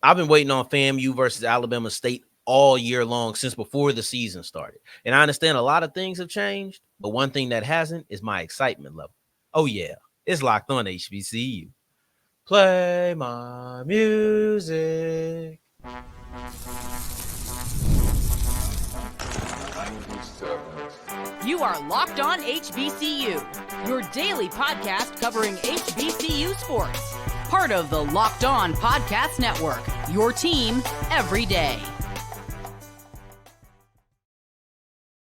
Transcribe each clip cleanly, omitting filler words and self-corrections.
I've been waiting on FAMU versus Alabama State all year long since before the season started. And I understand a lot of things have changed, but one thing that hasn't is my excitement level. Oh, yeah, it's locked on HBCU. Play my music. You are Locked On HBCU, your daily podcast covering HBCU sports. Part of the Locked On Podcast Network, your team every day.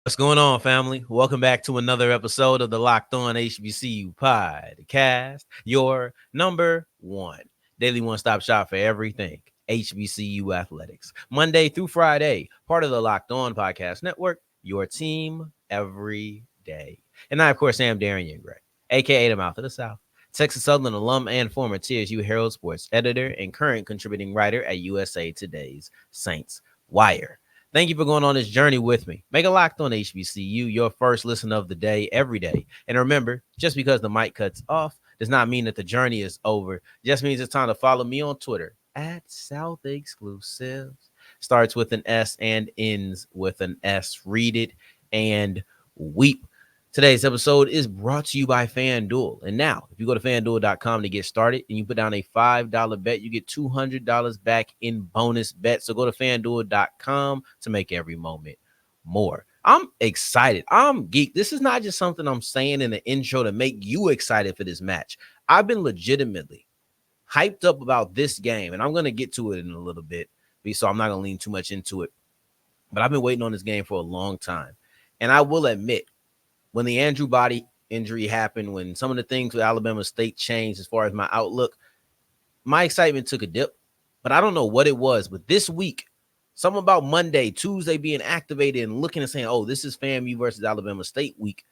What's going on, family? Welcome back to another episode of the Locked On HBCU podcast, your number one daily one-stop shop for everything HBCU athletics. Monday through Friday, part of the Locked On Podcast Network, your team every day. And I, of course, am Darian Gray, a.k.a. the Mouth of the South, Texas Southern alum and former TSU Herald Sports editor and current contributing writer at USA Today's Saints Wire. Thank you for going on this journey with me. Make a Locked On HBCU your first listen of the day every day. And remember, just because the mic cuts off does not mean that the journey is over. It just means it's time to follow me on Twitter at South Exclusives. Starts with an S and ends with an S. Read it and weep. Today's episode is brought to you by FanDuel. And now, if you go to FanDuel.com to get started and you put down a $5 bet, you get $200 back in bonus bets. So go to FanDuel.com to make every moment more. I'm excited. I'm geeked. This is not just something I'm saying in the intro to make you excited for this match. I've been legitimately hyped up about this game, and I'm going to get to it in a little bit, so I'm not going to lean too much into it. But I've been waiting on this game for a long time. And I will admit, when the Andrew body injury happened, when some of the things with Alabama State changed as far as my outlook, my excitement took a dip. But I don't know what it was. But this week, something about Monday, Tuesday being activated and looking and saying, oh, this is FAMU versus Alabama State week.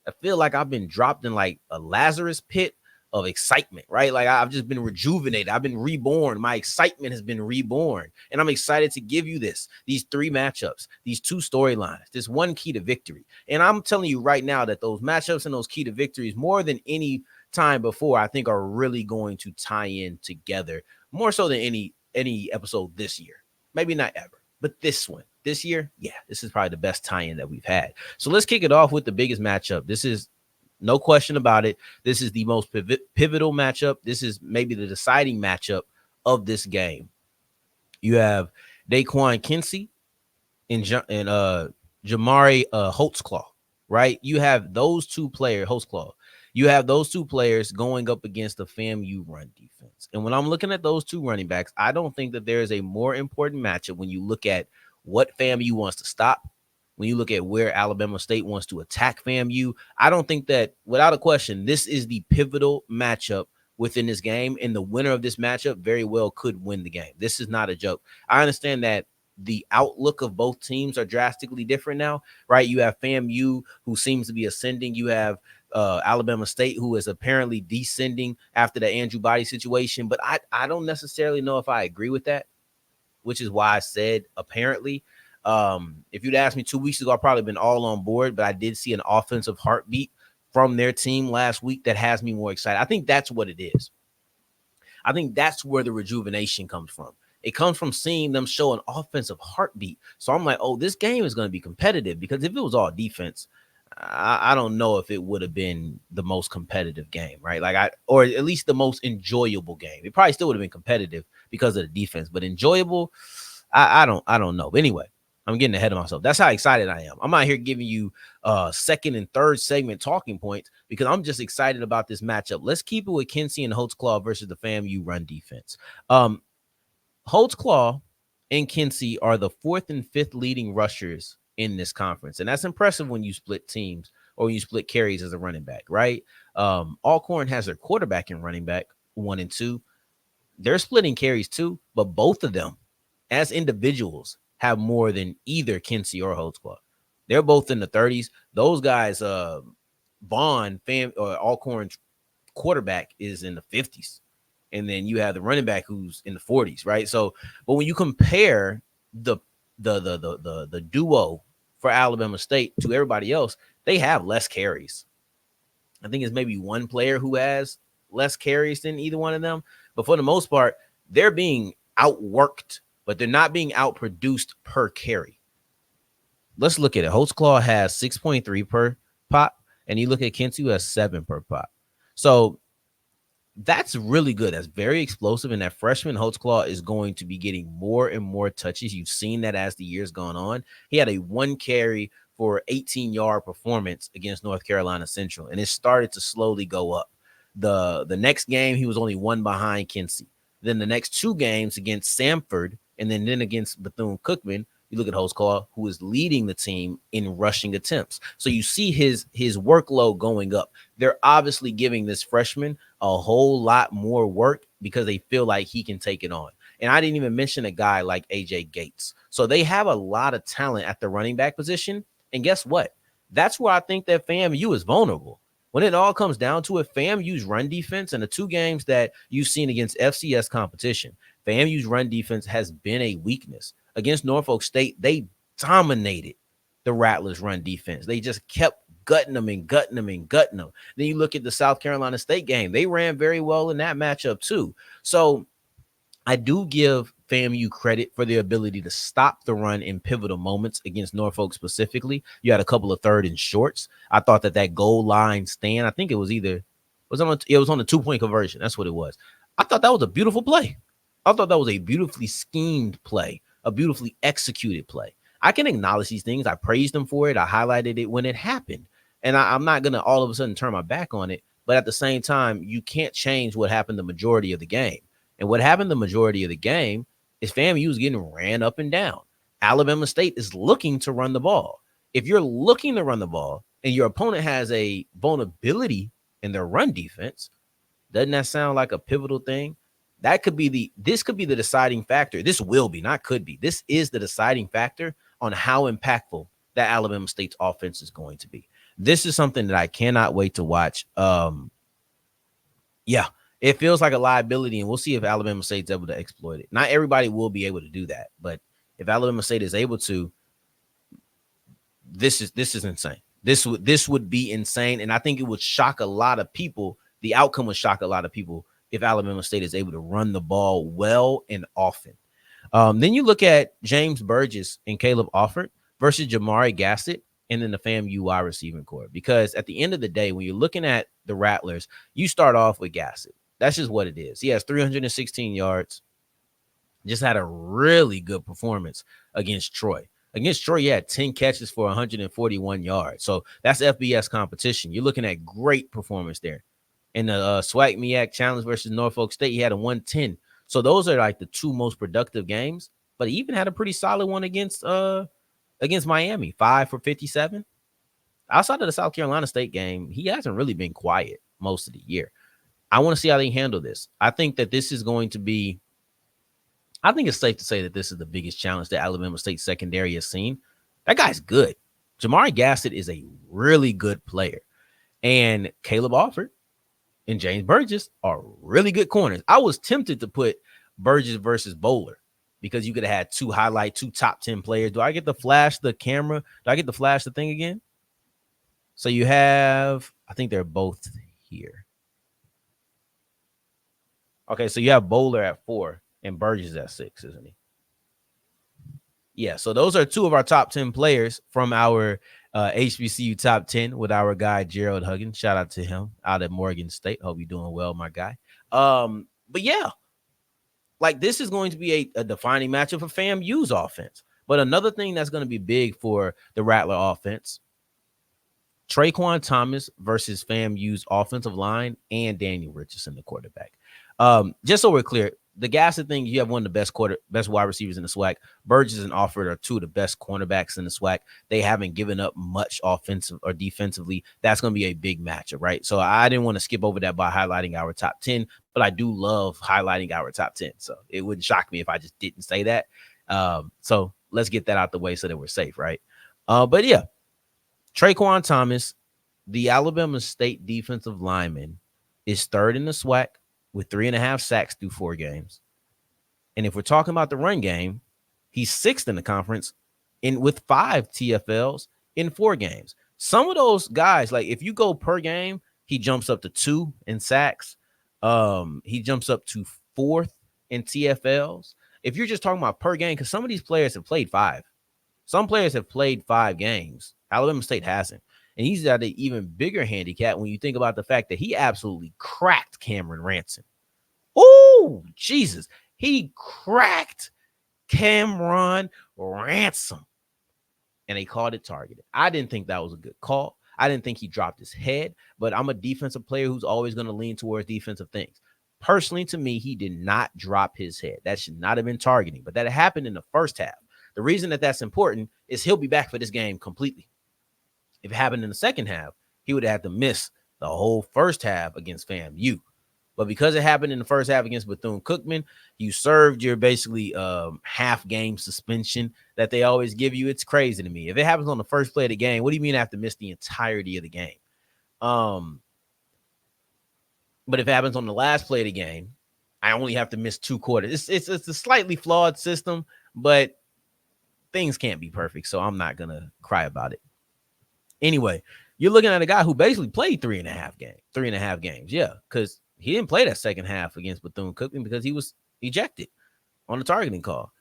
I feel like I've been dropped in like a Lazarus pit of excitement, right? Like I've just been rejuvenated. I've been reborn. My excitement has been reborn. And I'm excited to give you these three matchups, these two storylines, this one key to victory. And I'm telling you right now that those matchups and those key to victories, more than any time before, I think are really going to tie in together more so than any episode this year. Maybe not ever, but this year, yeah, this is probably the best tie-in that we've had. So let's kick it off with the biggest matchup. This is no question about it. This is the most pivotal matchup. This is maybe the deciding matchup of this game. You have Daquan Kincey and Jamarie Holtzclaw, right? You have those two players, Holtzclaw. You have those two players going up against the FAMU run defense. And when I'm looking at those two running backs, I don't think that there is a more important matchup when you look at what FAMU wants to stop. When you look at where Alabama State wants to attack FAMU, I don't think that, without a question, this is the pivotal matchup within this game, and the winner of this matchup very well could win the game. This is not a joke. I understand that the outlook of both teams are drastically different now, right? You have FAMU, who seems to be ascending. You have Alabama State, who is apparently descending after the Andrew Body situation, but I don't necessarily know if I agree with that, which is why I said apparently. If you'd asked me 2 weeks ago, I'd probably been all on board, but I did see an offensive heartbeat from their team last week that has me more excited. I think that's what it is. I think that's where the rejuvenation comes from. It comes from seeing them show an offensive heartbeat. So I'm like, oh, this game is going to be competitive, because if it was all defense, I don't know if it would have been the most competitive game, right? Or at least the most enjoyable game. It probably still would have been competitive because of the defense, but enjoyable, I don't know. But anyway, I'm getting ahead of myself. That's how excited I am. I'm out here giving you second and third segment talking points because I'm just excited about this matchup. Let's keep it with Kincey and Holtzclaw versus the FAMU run defense. Holtzclaw and Kincey are the fourth and fifth leading rushers in this conference. And that's impressive when you split teams or when you split carries as a running back, right? Alcorn has their quarterback and running back 1 and 2. They're splitting carries too, but both of them as individuals have more than either Kincey or Holtzclaw. They're both in the 30s. Those guys, Vaughn, Alcorn's quarterback is in the 50s. And then you have the running back who's in the 40s, right? So, but when you compare the duo for Alabama State to everybody else, they have less carries. I think it's maybe one player who has less carries than either one of them. But for the most part, they're being outworked, but they're not being outproduced per carry. Let's look at it. Holtzclaw has 6.3 per pop, and you look at Kincey, who has 7 per pop. So that's really good. That's very explosive. And that freshman Holtzclaw is going to be getting more and more touches. You've seen that as the year's gone on. He had a 1 carry for 18-yard performance against North Carolina Central, and it started to slowly go up. The next game, he was only 1 behind Kincey. Then the next 2 games against Samford, and then against Bethune-Cookman, you look at Holtzclaw, who is leading the team in rushing attempts. So you see his workload going up. They're obviously giving this freshman a whole lot more work because they feel like he can take it on. And I didn't even mention a guy like AJ Gates. So they have a lot of talent at the running back position. And guess what? That's where I think that FAMU is vulnerable. When it all comes down to it, FAMU's run defense and the 2 games that you've seen against FCS competition, FAMU's run defense has been a weakness. Against Norfolk State, they dominated the Rattlers' run defense. They just kept gutting them and gutting them and gutting them. Then you look at the South Carolina State game. They ran very well in that matchup too. So I do give FAMU credit for their ability to stop the run in pivotal moments against Norfolk specifically. You had a couple of 3rd and shorts. I thought that goal line stand, I think it was on the 2-point conversion. That's what it was. I thought that was a beautiful play. I thought that was a beautifully schemed play, a beautifully executed play. I can acknowledge these things. I praised them for it. I highlighted it when it happened. And I'm not going to all of a sudden turn my back on it. But at the same time, you can't change what happened the majority of the game. And what happened the majority of the game is FAMU is getting ran up and down. Alabama State is looking to run the ball. If you're looking to run the ball and your opponent has a vulnerability in their run defense, doesn't that sound like a pivotal thing? This could be the deciding factor. This will be, not could be. This is the deciding factor on how impactful that Alabama State's offense is going to be. This is something that I cannot wait to watch. Yeah, it feels like a liability, and we'll see if Alabama State's able to exploit it. Not everybody will be able to do that, but if Alabama State is able to, this is insane. This would be insane, and I think it would shock a lot of people. The outcome would shock a lot of people if Alabama State is able to run the ball well and often. Then you look at James Burgess and Caleb Offord versus Jamarie Gassett and then the FAMU wide receiving core. Because at the end of the day, when you're looking at the Rattlers, you start off with Gassett. That's just what it is. He has 316 yards. Just had a really good performance against Troy. Against Troy, he had 10 catches for 141 yards. So that's FBS competition. You're looking at great performance there. In the SWAC MEAC Challenge versus Norfolk State, he had a 110. So those are like the 2 most productive games. But he even had a pretty solid one against Miami, 5 for 57. Outside of the South Carolina State game, he hasn't really been quiet most of the year. I want to see how they handle this. I think that this is going to be – I think it's safe to say that this is the biggest challenge that Alabama State secondary has seen. That guy's good. Jamarie Gassett is a really good player. And Caleb Offord and James Burgess are really good corners. I was tempted to put Burgess versus Bowler because you could have had 2 top 10 players. Do I get to flash the camera? Do I get to flash the thing again? So you have, I think they're both here. Okay, so you have Bowler at 4 and Burgess at 6, isn't he? Yeah, so those are 2 of our top 10 players from our HBCU top 10 with our guy Gerald Huggins. Shout out to him out at Morgan State. Hope you're doing well, my guy. But yeah, like this is going to be a defining matchup for FAMU's offense. But another thing that's going to be big for the Rattler offense, Daquan Thomas versus FAMU's offensive line and Daniel Richardson, the quarterback. Just so we're clear, the Gassett thing, you have one of the best wide receivers in the SWAC. Burgess and Offord are 2 of the best cornerbacks in the SWAC. They haven't given up much offensive or defensively. That's going to be a big matchup, right? So I didn't want to skip over that by highlighting our top 10, but I do love highlighting our top 10. So it wouldn't shock me if I just didn't say that. So let's get that out the way so that we're safe, right? But yeah, Daquan Thomas, the Alabama State defensive lineman, is 3rd in the SWAC with 3.5 sacks through 4 games. And if we're talking about the run game, he's 6th in the conference with 5 TFLs in 4 games. Some of those guys, like if you go per game, he jumps up to 2 in sacks. He jumps up to 4th in TFLs. if you're just talking about per game, because some of these players have played five. Some players have played 5 games. Alabama State hasn't. And he's at an even bigger handicap when you think about the fact that he absolutely cracked Cameron Ransom. Oh, Jesus. He cracked Cameron Ransom. And they called it targeted. I didn't think that was a good call. I didn't think he dropped his head, but I'm a defensive player who's always going to lean towards defensive things. Personally, to me, he did not drop his head. That should not have been targeting, but that happened in the first half. The reason that that's important is he'll be back for this game completely. If it happened in the second half, he would have had to miss the whole first half against FAMU. But because it happened in the first half against Bethune-Cookman, you served your basically half game suspension that they always give you. It's crazy to me. If it happens on the first play of the game, what do you mean I have to miss the entirety of the game? But if it happens on the last play of the game, I only have to miss 2 quarters. It's a slightly flawed system, but things can't be perfect, so I'm not going to cry about it. Anyway, you're looking at a guy who basically played 3.5 games. Yeah, because he didn't play that second half against Bethune-Cookman because he was ejected on the targeting call.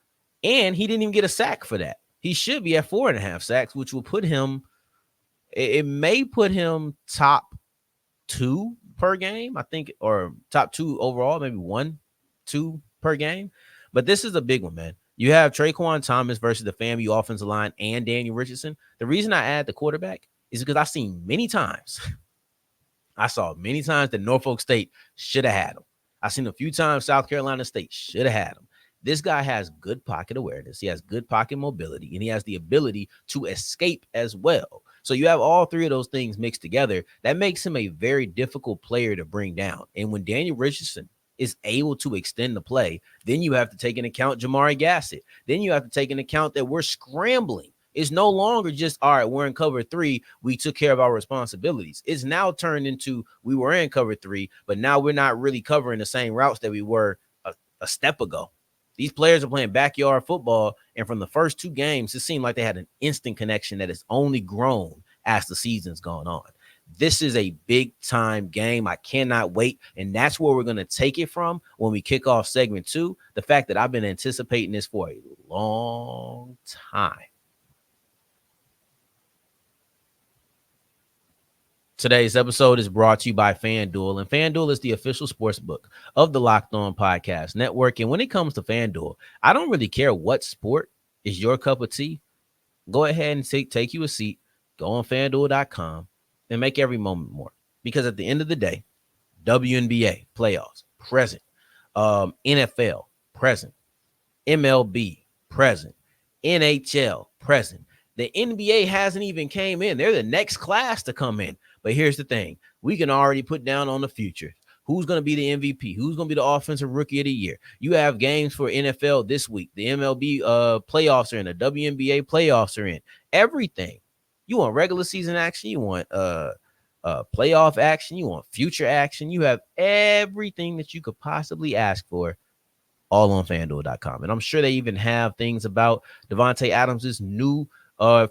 And he didn't even get a sack for that. He should be at 4.5 sacks, which will put him, it may put him top 2 per game, I think, or top 2 overall, maybe 1, 2 per game. But this is a big one, man. You have Daquan Thomas versus the FAMU offensive line and Daniel Richardson. The reason I add the quarterback is because I've seen many times. I saw many times that Norfolk State should have had him. I've seen a few times South Carolina State should have had him. This guy has good pocket awareness. He has good pocket mobility, and he has the ability to escape as well. So you have all 3 of those things mixed together. That makes him a very difficult player to bring down. And when Daniel Richardson is able to extend the play, then you have to take into account Jamarie Gassett. Then you have to take into account that we're scrambling. It's no longer just, all right, we're in cover 3. We took care of our responsibilities. It's now turned into we were in cover 3, but now we're not really covering the same routes that we were a step ago. These players are playing backyard football, and from the first 2 games, it seemed like they had an instant connection that has only grown as the season's gone on. This is a big-time game. I cannot wait, and that's where we're going to take it from when we kick off segment 2, the fact that I've been anticipating this for a long time. Today's episode is brought to you by FanDuel, and FanDuel is the official sports book of the Locked On Podcast Network. And when it comes to FanDuel, I don't really care what sport is your cup of tea. Go ahead and take you a seat, go on FanDuel.com, and make every moment more. Because at the end of the day, WNBA playoffs, present. NFL, present. MLB, present. NHL, present. The NBA hasn't even came in. They're the next class to come in. But here's the thing. We can already put down on the future. Who's going to be the MVP? Who's going to be the offensive rookie of the year? You have games for NFL this week. The MLB playoffs are in. The WNBA playoffs are in. Everything. You want regular season action. You want playoff action. You want future action. You have everything that you could possibly ask for all on FanDuel.com. And I'm sure they even have things about Devontae Adams' new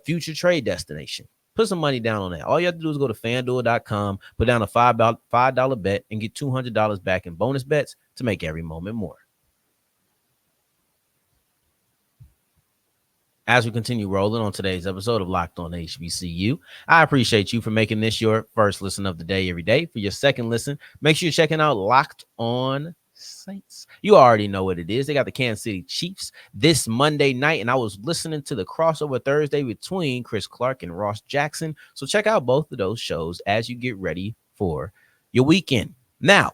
future trade destination. Put some money down on that. All you have to do is go to FanDuel.com, put down a $5 bet, and get $200 back in bonus bets to make every moment more. As we continue rolling on today's episode of Locked On HBCU, I appreciate you for making this your first listen of the day every day. For your second listen, make sure you're checking out Locked On Saints. You already know what it is. They got the Kansas City Chiefs this Monday night, and I was listening to the crossover Thursday between Chris Clark and Ross Jackson. So check out both of those shows as you get ready for your weekend. Now,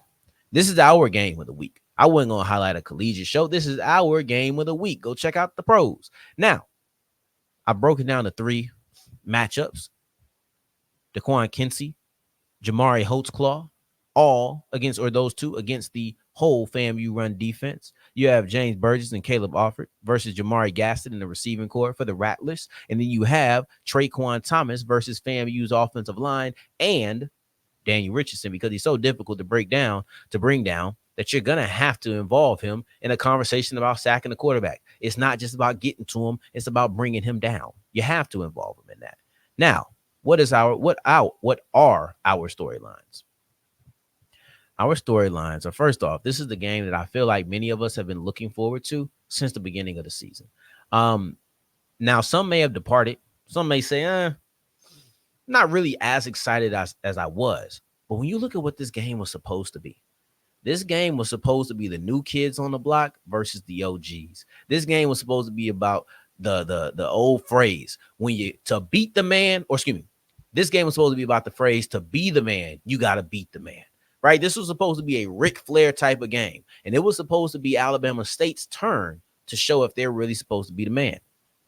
this is our game of the week. I wasn't going to highlight a collegiate show. This is our game of the week. Go check out the pros. Now, I broke it down to 3 matchups. Daquan Kincey, Jamarie Holtzclaw, all against, or those 2 against the whole FAMU run defense. You have James Burgess and Caleb Alford versus Jamarie Gassett in the receiving corps for the Rattlers. And then you have Daquan Thomas versus FAMU's offensive line and Daniel Richardson, because he's so difficult to bring down, that you're going to have to involve him in a conversation about sacking the quarterback. It's not just about getting to him. It's about bringing him down. You have to involve him in that. Now, what are our storylines? Our storylines are, first off, this is the game that I feel like many of us have been looking forward to since the beginning of the season. Um, Now some may have departed. Some may say, not really as excited as I was. But when you look at what this game was supposed to be, this game was supposed to be the new kids on the block versus the OGs. This game was supposed to be about the old phrase, when you to beat the man, or excuse me, this game was supposed to be about the phrase, to be the man, you got to beat the man. Right? This was supposed to be a Ric Flair type of game. And it was supposed to be Alabama State's turn to show if they're really supposed to be the man.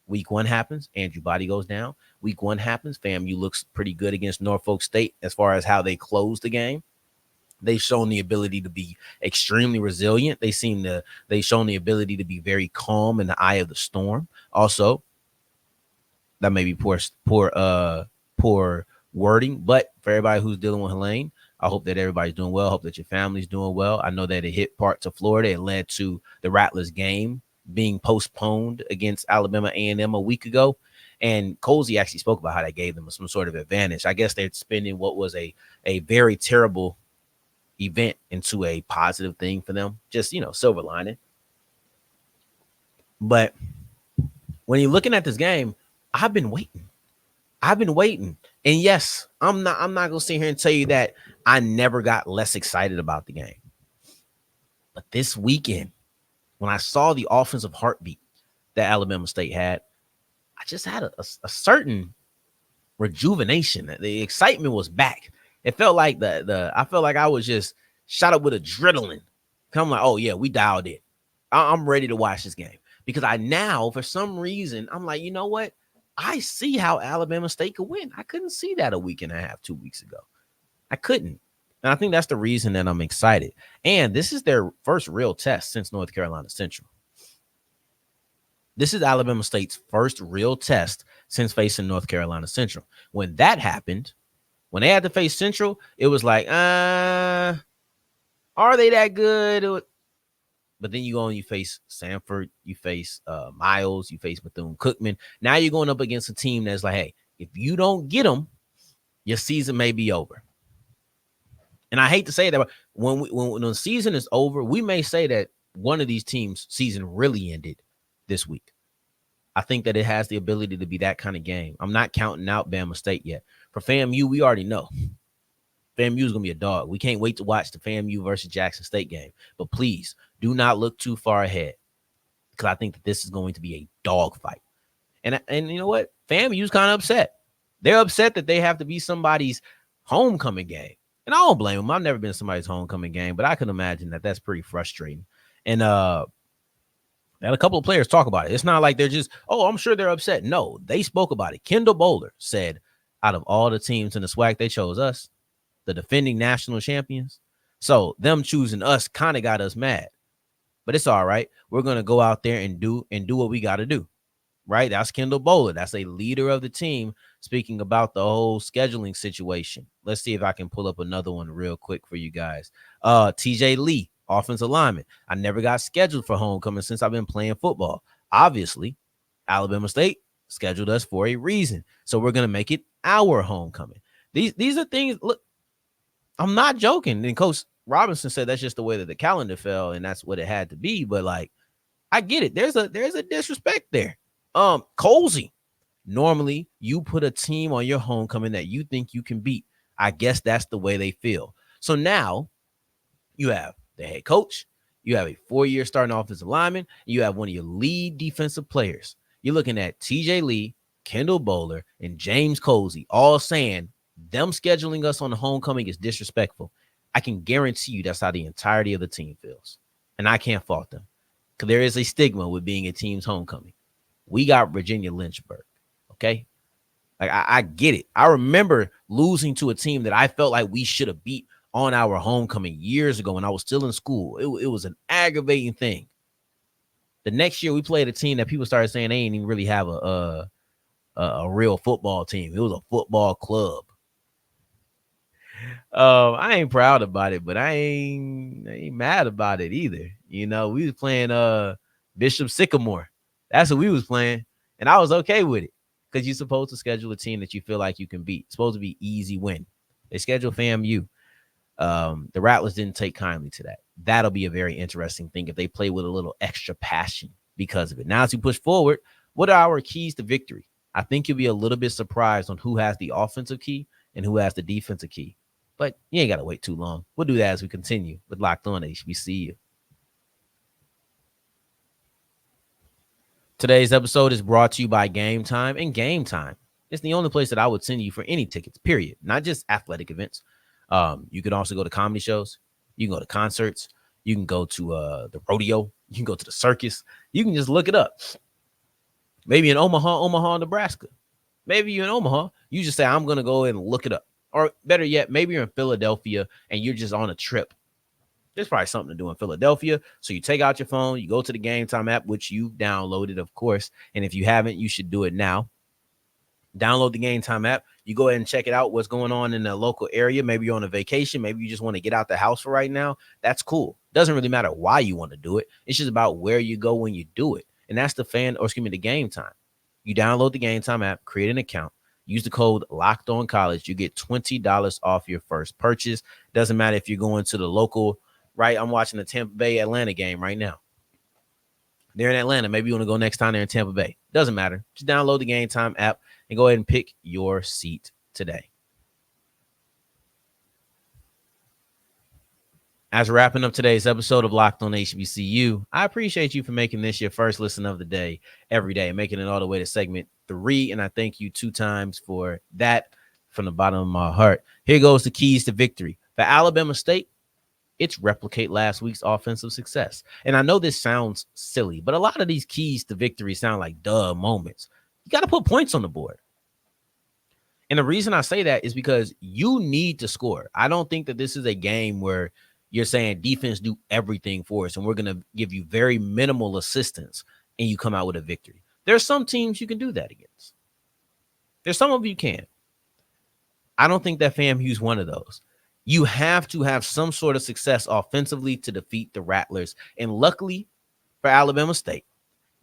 Week 1 happens, Andrew Body goes down. Week 1 happens, FAMU looks pretty good against Norfolk State as far as how they closed the game. They've shown the ability to be extremely resilient. They've shown the ability to be very calm in the eye of the storm. Also, that may be poor wording, but for everybody who's dealing with Helene, I hope that everybody's doing well. I hope that your family's doing well. I know that it hit parts of Florida. It led to the Rattlers game being postponed against Alabama A&M a week ago. And Kincey actually spoke about how that gave them some sort of advantage. I guess they're spending what was a very terrible event into a positive thing for them. Just, silver lining. But when you're looking at this game, I've been waiting. And yes, I'm not gonna sit here and tell you that I never got less excited about the game. But this weekend, when I saw the offensive heartbeat that Alabama State had, I just had a certain rejuvenation. The excitement was back. It felt like I felt like I was just shot up with adrenaline. I'm like, oh yeah, we dialed in. I'm ready to watch this game, because I now, for some reason, I'm like, you know what? I see how Alabama State could win. I couldn't see that a week and a half, 2 weeks ago. I couldn't. And I think that's the reason that I'm excited. And this is their first real test since North Carolina Central. This is Alabama State's first real test since facing North Carolina Central. When that happened, when they had to face Central, it was like, are they that good? But then you go and you face Sanford, you face Miles, you face Bethune-Cookman. Now you're going up against a team that's like, hey, if you don't get them, your season may be over. And I hate to say that, but when the season is over, we may say that one of these teams' season really ended this week. I think that it has the ability to be that kind of game. I'm not counting out Bama State yet. For FAMU, we already know. FAMU is going to be a dog. We can't wait to watch the FAMU versus Jackson State game. But please, do not look too far ahead, because I think that this is going to be a dog fight. And you know what? FAMU's kind of upset. They're upset that they have to be somebody's homecoming game. And I don't blame them. I've never been somebody's homecoming game, but I can imagine that that's pretty frustrating. And had a couple of players talk about it. It's not like they're just, I'm sure they're upset. No, they spoke about it. Kendall Bowler said, out of all the teams in the SWAC, they chose us, the defending national champions. So them choosing us kind of got us mad. But it's all right. We're going to go out there and do what we got to do. Right? That's Kendall Bowler. That's a leader of the team, speaking about the whole scheduling situation. Let's see if I can pull up another one real quick for you guys. TJ Lee, offensive lineman. I never got scheduled for homecoming since I've been playing football. Obviously, Alabama State scheduled us for a reason. So we're going to make it our homecoming. These are things, look, I'm not joking. And Coach Robinson said that's just the way that the calendar fell, and that's what it had to be. But like, I get it. There's a disrespect there. Kincey, normally you put a team on your homecoming that you think you can beat. I guess that's the way they feel. So now you have the head coach, you have a 4-year starting offensive lineman, you have one of your lead defensive players. You're looking at TJ Lee, Kendall Bowler, and James Kincey all saying them scheduling us on the homecoming is disrespectful. I can guarantee you that's how the entirety of the team feels. And I can't fault them, because there is a stigma with being a team's homecoming. We got Virginia Lynchburg, okay? Like, I get it. I remember losing to a team that I felt like we should have beat on our homecoming years ago when I was still in school. It was an aggravating thing. The next year we played a team that people started saying they didn't even really have a real football team. It was a football club. I ain't proud about it, but I ain't mad about it either. We was playing Bishop Sycamore. That's what we was playing, and I was okay with it, because you're supposed to schedule a team that you feel like you can beat. It's supposed to be easy win. They scheduled FAMU. The Rattlers didn't take kindly to that. That'll be a very interesting thing if they play with a little extra passion because of it. Now, as we push forward, what are our keys to victory? I think you'll be a little bit surprised on who has the offensive key and who has the defensive key. But you ain't got to wait too long. We'll do that as we continue with Locked On HBCU. Today's episode is brought to you by Game Time, and Game Time is the only place that I would send you for any tickets, period, not just athletic events. You can also go to comedy shows. You can go to concerts. You can go to the rodeo. You can go to the circus. You can just look it up. Maybe in Omaha, Nebraska. Maybe you're in Omaha. You just say, I'm going to go and look it up. Or better yet, maybe you're in Philadelphia and you're just on a trip. There's probably something to do in Philadelphia. So you take out your phone, you go to the Game Time app, which you downloaded, of course. And if you haven't, you should do it now. Download the Game Time app. You go ahead and check it out, what's going on in the local area. Maybe you're on a vacation. Maybe you just want to get out the house for right now. That's cool. Doesn't really matter why you want to do it. It's just about where you go when you do it. And that's the the Game Time. You download the Game Time app, create an account. Use the code LOCKEDONCollege. You get $20 off your first purchase. Doesn't matter if you're going to the local, right? I'm watching the Tampa Bay Atlanta game right now. They're in Atlanta. Maybe you want to go next time they're in Tampa Bay. Doesn't matter. Just download the Game Time app and go ahead and pick your seat today. As we're wrapping up today's episode of Locked On HBCU, I appreciate you for making this your first listen of the day every day and making it all the way to segment 3. And I thank you 2 times for that from the bottom of my heart. Here goes the keys to victory. For Alabama State, it's replicate last week's offensive success. And I know this sounds silly, but a lot of these keys to victory sound like duh moments. You got to put points on the board. And the reason I say that is because you need to score. I don't think that this is a game where you're saying defense do everything for us and we're going to give you very minimal assistance and you come out with a victory. There's some teams you can do that against. There's some of you can. I don't think that FAMU is one of those. You have to have some sort of success offensively to defeat the Rattlers. And luckily for Alabama State,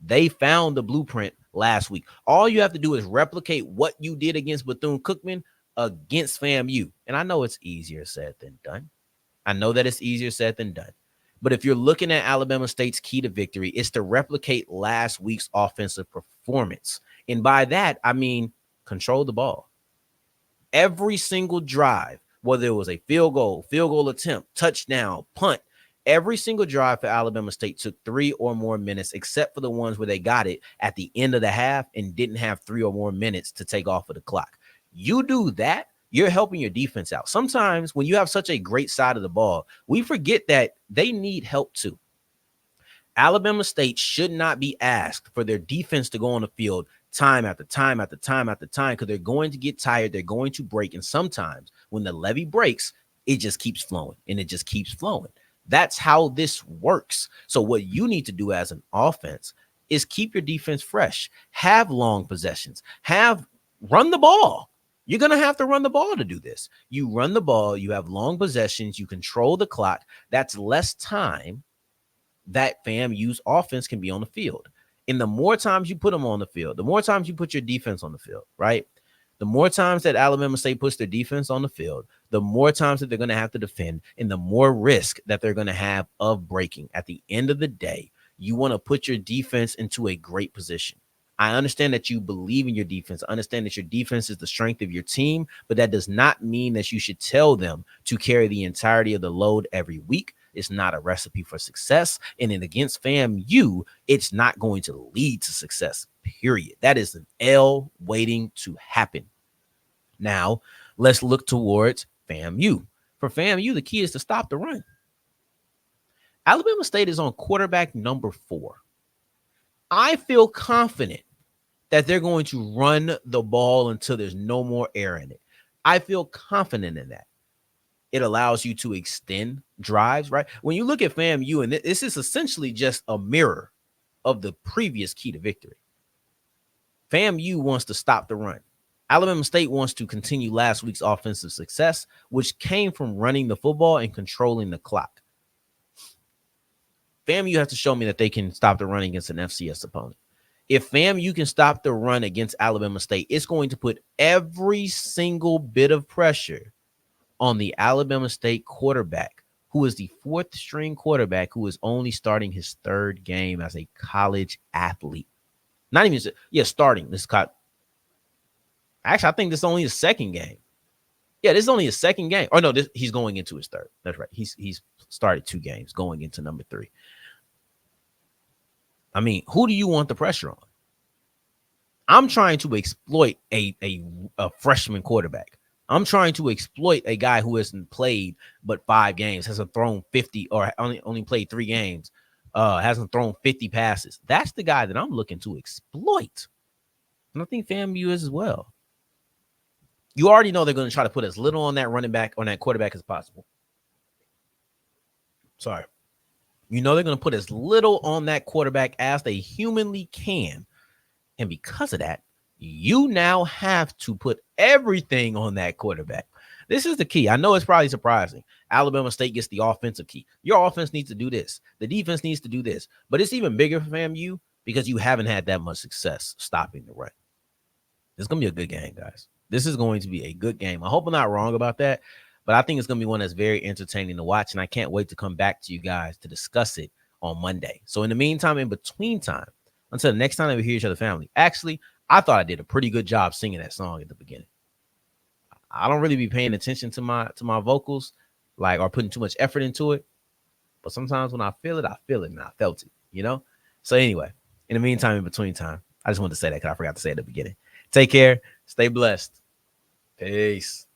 they found the blueprint last week. All you have to do is replicate what you did against Bethune-Cookman against FAMU. And I know it's easier said than done. I know that it's easier said than done. But if you're looking at Alabama State's key to victory, it's to replicate last week's offensive performance. And by that, I mean control the ball. Every single drive, whether it was a field goal attempt, touchdown, punt, every single drive for Alabama State took 3 or more minutes, except for the ones where they got it at the end of the half and didn't have 3 or more minutes to take off of the clock. You do that, you're helping your defense out. Sometimes when you have such a great side of the ball, we forget that they need help too. Alabama State should not be asked for their defense to go on the field time after time after time after time because they're going to get tired. They're going to break. And sometimes when the levee breaks, it just keeps flowing and it just keeps flowing. That's how this works. So what you need to do as an offense is keep your defense fresh, have long possessions, run the ball. You're going to have to run the ball to do this. You run the ball, you have long possessions, you control the clock. That's less time that FAMU's offense can be on the field. And the more times you put them on the field, the more times you put your defense on the field, right? The more times that Alabama State puts their defense on the field, the more times that they're going to have to defend and the more risk that they're going to have of breaking. At the end of the day, you want to put your defense into a great position. I understand that you believe in your defense. I understand that your defense is the strength of your team, but that does not mean that you should tell them to carry the entirety of the load every week. It's not a recipe for success. And then against FAMU, it's not going to lead to success, period. That is an L waiting to happen. Now, let's look towards FAMU. For FAMU, the key is to stop the run. Alabama State is on quarterback number 4. I feel confident that they're going to run the ball until there's no more air in it. I feel confident in that. It allows you to extend drives, right? When you look at FAMU, and this is essentially just a mirror of the previous key to victory. FAMU wants to stop the run. Alabama State wants to continue last week's offensive success, which came from running the football and controlling the clock. FAMU has to show me that they can stop the run against an FCS opponent. If FAMU can stop the run against Alabama State, it's going to put every single bit of pressure on the Alabama State quarterback who is the fourth string quarterback who is only starting his third game as a college athlete. Not even, starting. Actually, I think this is only his second game. Yeah, this is only his second game. Oh, no, he's going into his third. That's right. He's started 2 games, going into number 3. I mean, who do you want the pressure on? I'm trying to exploit a freshman quarterback. I'm trying to exploit a guy who hasn't played but 5 games, hasn't thrown 50 or only played 3 games, hasn't thrown 50 passes. That's the guy that I'm looking to exploit. And I think FAMU is as well. You already know they're going to try to put as little on that running back, on that quarterback as possible. Sorry. You know they're going to put as little on that quarterback as they humanly can. And because of that, you now have to put everything on that quarterback. This is the key. I know it's probably surprising. Alabama State gets the offensive key. Your offense needs to do this. The defense needs to do this. But it's even bigger for FAMU because you haven't had that much success stopping the run. It's going to be a good game, guys. This is going to be a good game. I hope I'm not wrong about that, but I think it's going to be one that's very entertaining to watch, and I can't wait to come back to you guys to discuss it on Monday. So in the meantime, in between time, until the next time that we hear each other, family, actually, I thought I did a pretty good job singing that song at the beginning. I don't really be paying attention to my vocals, like, or putting too much effort into it, but sometimes when I feel it, and I felt it, you know? So anyway, in the meantime, in between time, I just wanted to say that because I forgot to say it at the beginning. Take care. Stay blessed. Peace.